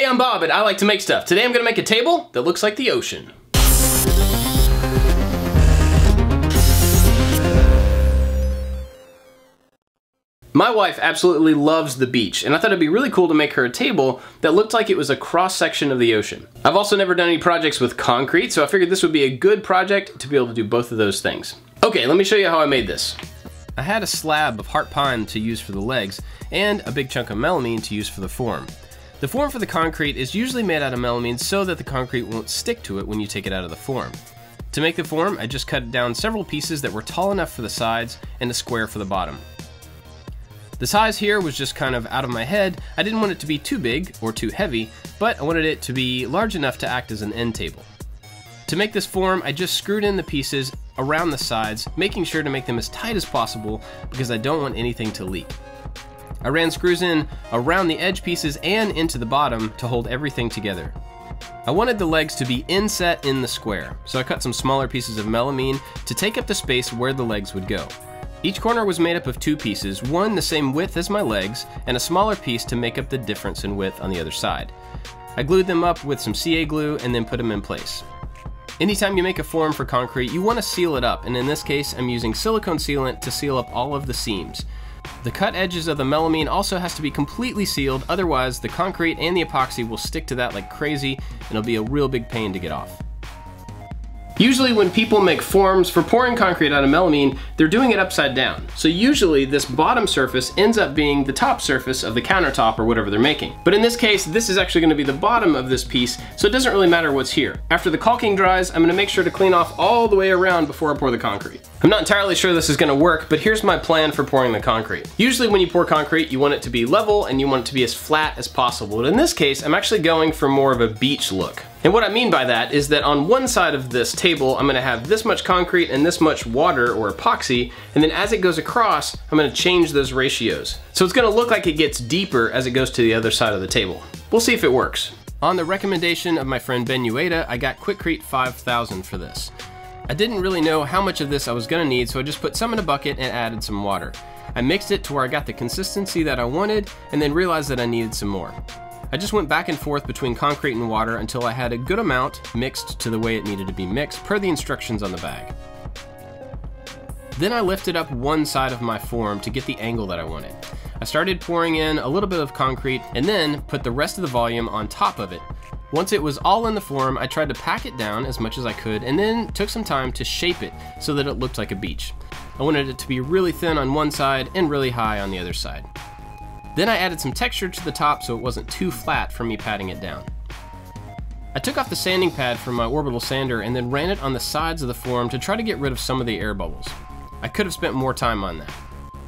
Hey, I'm Bob at I Like to Make Stuff. Today I'm gonna make a table that looks like the ocean. My wife absolutely loves the beach, and I thought it'd be really cool to make her a table that looked like it was a cross-section of the ocean. I've also never done any projects with concrete, so I figured this would be a good project to be able to do both of those things. Okay, let me show you how I made this. I had a slab of heart pine to use for the legs, and a big chunk of melamine to use for the form. The form for the concrete is usually made out of melamine so that the concrete won't stick to it when you take it out of the form. To make the form, I just cut down several pieces that were tall enough for the sides and a square for the bottom. The size here was just kind of out of my head. I didn't want it to be too big or too heavy, but I wanted it to be large enough to act as an end table. To make this form, I just screwed in the pieces around the sides, making sure to make them as tight as possible because I don't want anything to leak. I ran screws in around the edge pieces and into the bottom to hold everything together. I wanted the legs to be inset in the square, so I cut some smaller pieces of melamine to take up the space where the legs would go. Each corner was made up of two pieces, one the same width as my legs, and a smaller piece to make up the difference in width on the other side. I glued them up with some CA glue and then put them in place. Anytime you make a form for concrete, you want to seal it up, and in this case I'm using silicone sealant to seal up all of the seams. The cut edges of the melamine also has to be completely sealed, otherwise the concrete and the epoxy will stick to that like crazy and it'll be a real big pain to get off. Usually when people make forms for pouring concrete out of melamine, they're doing it upside down. So usually this bottom surface ends up being the top surface of the countertop or whatever they're making. But in this case, this is actually gonna be the bottom of this piece, so it doesn't really matter what's here. After the caulking dries, I'm gonna make sure to clean off all the way around before I pour the concrete. I'm not entirely sure this is gonna work, but here's my plan for pouring the concrete. Usually when you pour concrete, you want it to be level and you want it to be as flat as possible. But in this case, I'm actually going for more of a beach look. And what I mean by that is that on one side of this table, I'm gonna have this much concrete and this much water or epoxy, and then as it goes across, I'm gonna change those ratios. So it's gonna look like it gets deeper as it goes to the other side of the table. We'll see if it works. On the recommendation of my friend Ben Ueda, I got Quikrete 5000 for this. I didn't really know how much of this I was gonna need, so I just put some in a bucket and added some water. I mixed it to where I got the consistency that I wanted, and then realized that I needed some more. I just went back and forth between concrete and water until I had a good amount mixed to the way it needed to be mixed per the instructions on the bag. Then I lifted up one side of my form to get the angle that I wanted. I started pouring in a little bit of concrete and then put the rest of the volume on top of it. Once it was all in the form, I tried to pack it down as much as I could and then took some time to shape it so that it looked like a beach. I wanted it to be really thin on one side and really high on the other side. Then I added some texture to the top so it wasn't too flat for me patting it down. I took off the sanding pad from my orbital sander and then ran it on the sides of the form to try to get rid of some of the air bubbles. I could have spent more time on that.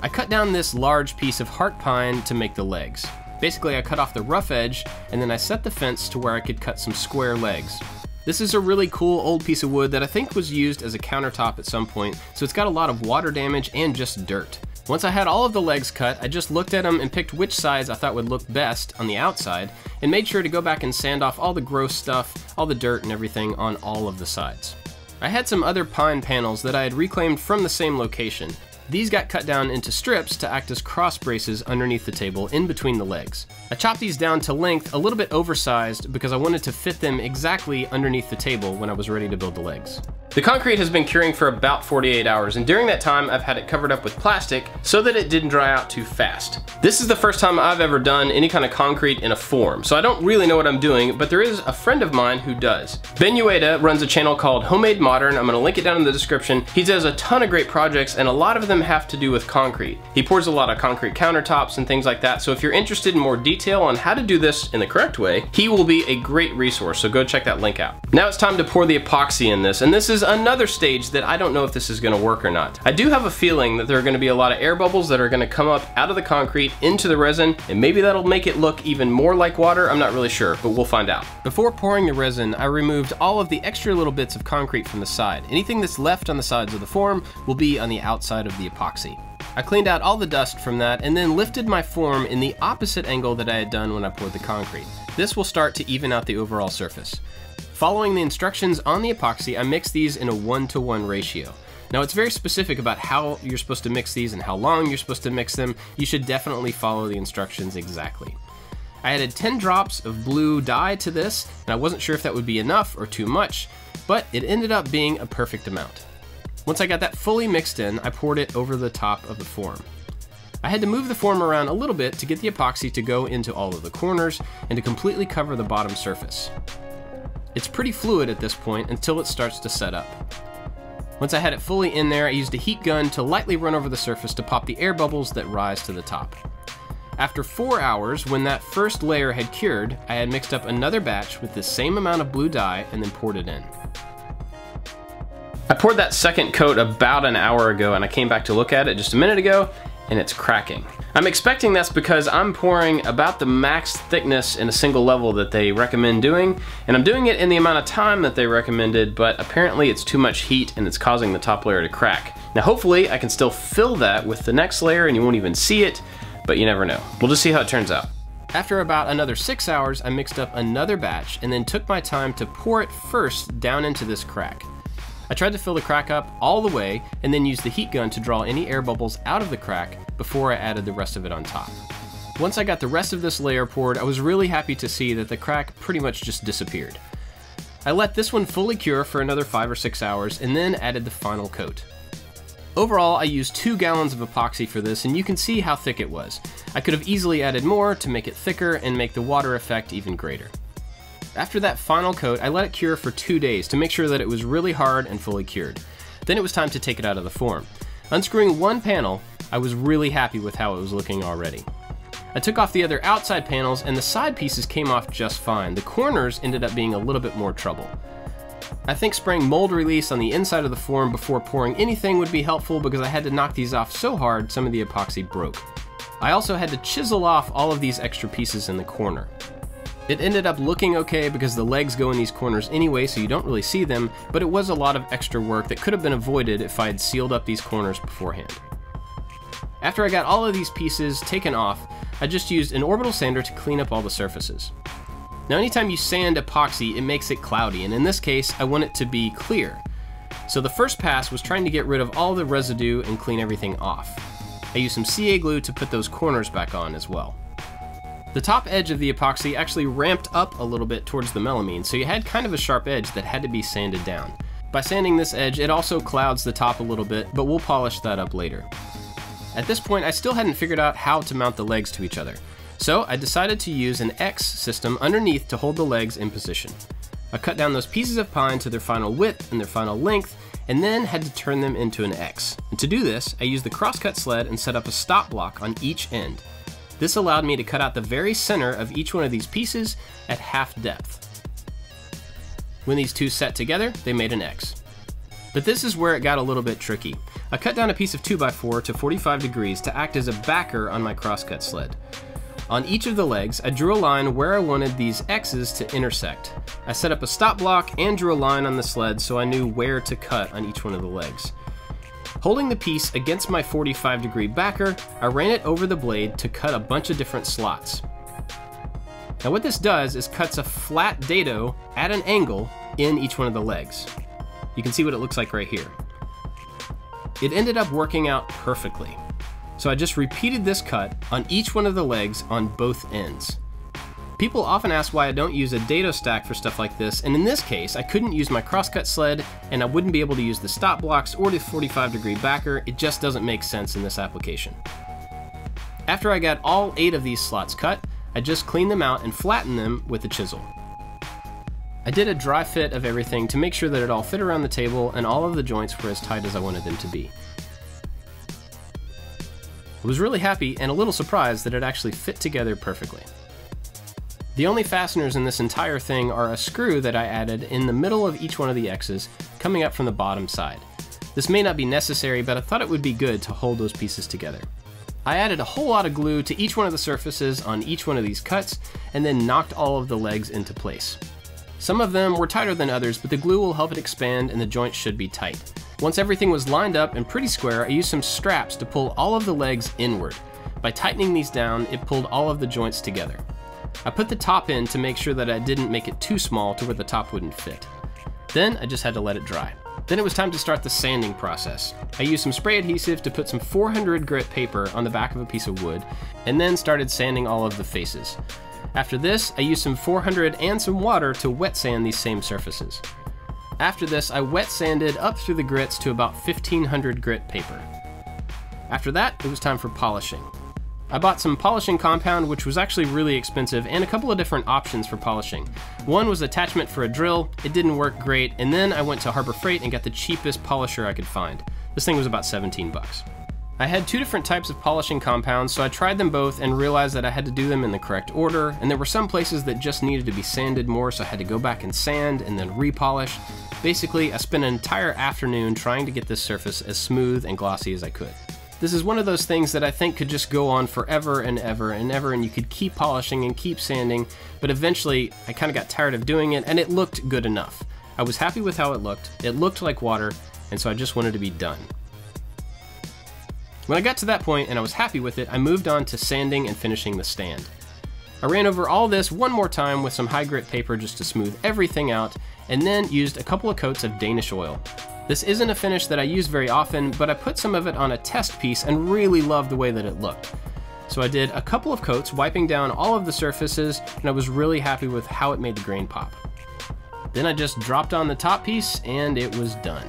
I cut down this large piece of heart pine to make the legs. Basically, I cut off the rough edge and then I set the fence to where I could cut some square legs. This is a really cool old piece of wood that I think was used as a countertop at some point, so it's got a lot of water damage and just dirt. Once I had all of the legs cut, I just looked at them and picked which sides I thought would look best on the outside and made sure to go back and sand off all the gross stuff, all the dirt and everything on all of the sides. I had some other pine panels that I had reclaimed from the same location. These got cut down into strips to act as cross braces underneath the table in between the legs. I chopped these down to length a little bit oversized because I wanted to fit them exactly underneath the table when I was ready to build the legs. The concrete has been curing for about 48 hours, and during that time I've had it covered up with plastic so that it didn't dry out too fast. This is the first time I've ever done any kind of concrete in a form, so I don't really know what I'm doing, but there is a friend of mine who does. Ben Ueda runs a channel called Homemade Modern. I'm gonna link it down in the description. He does a ton of great projects, and a lot of them have to do with concrete. He pours a lot of concrete countertops and things like that, so if you're interested in more detail on how to do this in the correct way, he will be a great resource, so go check that link out. Now it's time to pour the epoxy in this, and this is another stage that I don't know if this is gonna work or not. I do have a feeling that there are gonna be a lot of air bubbles that are gonna come up out of the concrete into the resin, and maybe that'll make it look even more like water. I'm not really sure, but we'll find out. Before pouring the resin, I removed all of the extra little bits of concrete from the side. Anything that's left on the sides of the form will be on the outside of the epoxy. I cleaned out all the dust from that and then lifted my form in the opposite angle that I had done when I poured the concrete. This will start to even out the overall surface. Following the instructions on the epoxy, I mixed these in a 1-to-1 ratio. Now it's very specific about how you're supposed to mix these and how long you're supposed to mix them. You should definitely follow the instructions exactly. I added 10 drops of blue dye to this, and I wasn't sure if that would be enough or too much, but it ended up being a perfect amount. Once I got that fully mixed in, I poured it over the top of the form. I had to move the form around a little bit to get the epoxy to go into all of the corners and to completely cover the bottom surface. It's pretty fluid at this point until it starts to set up. Once I had it fully in there, I used a heat gun to lightly run over the surface to pop the air bubbles that rise to the top. After 4 hours, when that first layer had cured, I had mixed up another batch with the same amount of blue dye and then poured it in. I poured that second coat about an hour ago, and I came back to look at it just a minute ago, and it's cracking. I'm expecting that's because I'm pouring about the max thickness in a single level that they recommend doing, and I'm doing it in the amount of time that they recommended, but apparently it's too much heat and it's causing the top layer to crack. Now hopefully I can still fill that with the next layer and you won't even see it, but you never know. We'll just see how it turns out. After about another 6 hours, I mixed up another batch and then took my time to pour it first down into this crack. I tried to fill the crack up all the way and then used the heat gun to draw any air bubbles out of the crack before I added the rest of it on top. Once I got the rest of this layer poured, I was really happy to see that the crack pretty much just disappeared. I let this one fully cure for another 5 or 6 hours and then added the final coat. Overall, I used 2 gallons of epoxy for this, and you can see how thick it was. I could have easily added more to make it thicker and make the water effect even greater. After that final coat, I let it cure for 2 days to make sure that it was really hard and fully cured. Then it was time to take it out of the form. Unscrewing one panel, I was really happy with how it was looking already. I took off the other outside panels and the side pieces came off just fine. The corners ended up being a little bit more trouble. I think spraying mold release on the inside of the form before pouring anything would be helpful because I had to knock these off so hard some of the epoxy broke. I also had to chisel off all of these extra pieces in the corner. It ended up looking okay because the legs go in these corners anyway, so you don't really see them, but it was a lot of extra work that could have been avoided if I had sealed up these corners beforehand. After I got all of these pieces taken off, I just used an orbital sander to clean up all the surfaces. Now anytime you sand epoxy, it makes it cloudy, and in this case, I want it to be clear. So the first pass was trying to get rid of all the residue and clean everything off. I used some CA glue to put those corners back on as well. The top edge of the epoxy actually ramped up a little bit towards the melamine, so you had kind of a sharp edge that had to be sanded down. By sanding this edge, it also clouds the top a little bit, but we'll polish that up later. At this point, I still hadn't figured out how to mount the legs to each other, so I decided to use an X system underneath to hold the legs in position. I cut down those pieces of pine to their final width and their final length, and then had to turn them into an X. And to do this, I used the crosscut sled and set up a stop block on each end. This allowed me to cut out the very center of each one of these pieces at half depth. When these two set together, they made an X. But this is where it got a little bit tricky. I cut down a piece of 2x4 to 45 degrees to act as a backer on my crosscut sled. On each of the legs, I drew a line where I wanted these X's to intersect. I set up a stop block and drew a line on the sled so I knew where to cut on each one of the legs. Holding the piece against my 45-degree backer, I ran it over the blade to cut a bunch of different slots. Now what this does is cuts a flat dado at an angle in each one of the legs. You can see what it looks like right here. It ended up working out perfectly. So I just repeated this cut on each one of the legs on both ends. People often ask why I don't use a dado stack for stuff like this, and in this case, I couldn't use my crosscut sled, and I wouldn't be able to use the stop blocks or the 45-degree backer. It just doesn't make sense in this application. After I got all 8 of these slots cut, I just cleaned them out and flattened them with a chisel. I did a dry fit of everything to make sure that it all fit around the table and all of the joints were as tight as I wanted them to be. I was really happy and a little surprised that it actually fit together perfectly. The only fasteners in this entire thing are a screw that I added in the middle of each one of the X's, coming up from the bottom side. This may not be necessary, but I thought it would be good to hold those pieces together. I added a whole lot of glue to each one of the surfaces on each one of these cuts, and then knocked all of the legs into place. Some of them were tighter than others, but the glue will help it expand and the joints should be tight. Once everything was lined up and pretty square, I used some straps to pull all of the legs inward. By tightening these down, it pulled all of the joints together. I put the top in to make sure that I didn't make it too small to where the top wouldn't fit. Then I just had to let it dry. Then it was time to start the sanding process. I used some spray adhesive to put some 400 grit paper on the back of a piece of wood, and then started sanding all of the faces. After this, I used some 400 and some water to wet sand these same surfaces. After this, I wet sanded up through the grits to about 1500 grit paper. After that, it was time for polishing. I bought some polishing compound, which was actually really expensive, and a couple of different options for polishing. One was attachment for a drill. It didn't work great, and then I went to Harbor Freight and got the cheapest polisher I could find. This thing was about 17 bucks. I had two different types of polishing compounds, so I tried them both and realized that I had to do them in the correct order, and there were some places that just needed to be sanded more, so I had to go back and sand and then repolish. Basically, I spent an entire afternoon trying to get this surface as smooth and glossy as I could. This is one of those things that I think could just go on forever and ever and ever, and you could keep polishing and keep sanding, but eventually I kind of got tired of doing it, and it looked good enough. I was happy with how it looked like water, and so I just wanted to be done. When I got to that point and I was happy with it, I moved on to sanding and finishing the stand. I ran over all this one more time with some high grit paper just to smooth everything out, and then used a couple of coats of Danish oil. This isn't a finish that I use very often, but I put some of it on a test piece and really loved the way that it looked. So I did a couple of coats, wiping down all of the surfaces, and I was really happy with how it made the grain pop. Then I just dropped on the top piece and it was done.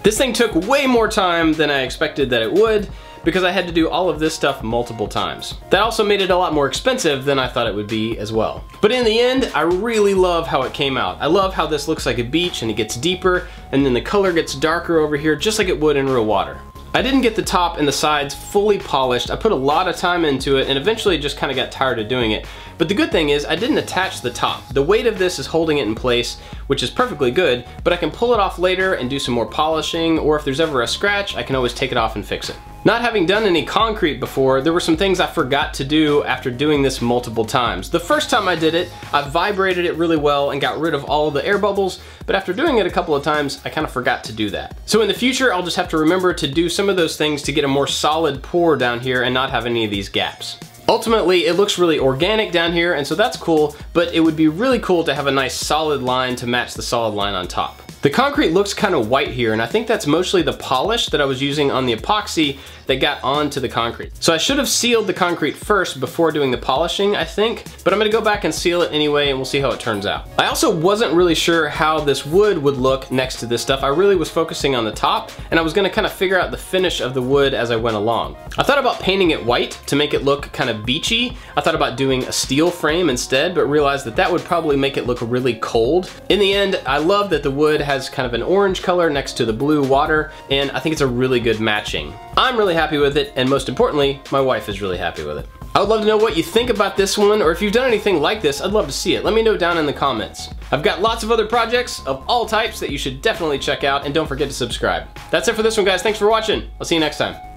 This thing took way more time than I expected that it would, because I had to do all of this stuff multiple times. That also made it a lot more expensive than I thought it would be as well. But in the end, I really love how it came out. I love how this looks like a beach and it gets deeper, and then the color gets darker over here just like it would in real water. I didn't get the top and the sides fully polished. I put a lot of time into it and eventually just kind of got tired of doing it. But the good thing is I didn't attach the top. The weight of this is holding it in place, which is perfectly good, but I can pull it off later and do some more polishing, or if there's ever a scratch, I can always take it off and fix it. Not having done any concrete before, there were some things I forgot to do after doing this multiple times. The first time I did it, I vibrated it really well and got rid of all of the air bubbles, but after doing it a couple of times, I kind of forgot to do that. So in the future, I'll just have to remember to do some of those things to get a more solid pour down here and not have any of these gaps. Ultimately, it looks really organic down here, and so that's cool, but it would be really cool to have a nice solid line to match the solid line on top. The concrete looks kind of white here, and I think that's mostly the polish that I was using on the epoxy that got onto the concrete. So I should have sealed the concrete first before doing the polishing, I think, but I'm gonna go back and seal it anyway, and we'll see how it turns out. I also wasn't really sure how this wood would look next to this stuff. I really was focusing on the top, and I was gonna kind of figure out the finish of the wood as I went along. I thought about painting it white to make it look kind of beachy. I thought about doing a steel frame instead, but realized that that would probably make it look really cold. In the end, I love that the wood has kind of an orange color next to the blue water, and I think it's a really good matching. I'm really happy with it, and most importantly, my wife is really happy with it. I would love to know what you think about this one, or if you've done anything like this, I'd love to see it. Let me know down in the comments. I've got lots of other projects of all types that you should definitely check out, and don't forget to subscribe. That's it for this one, guys. Thanks for watching. I'll see you next time.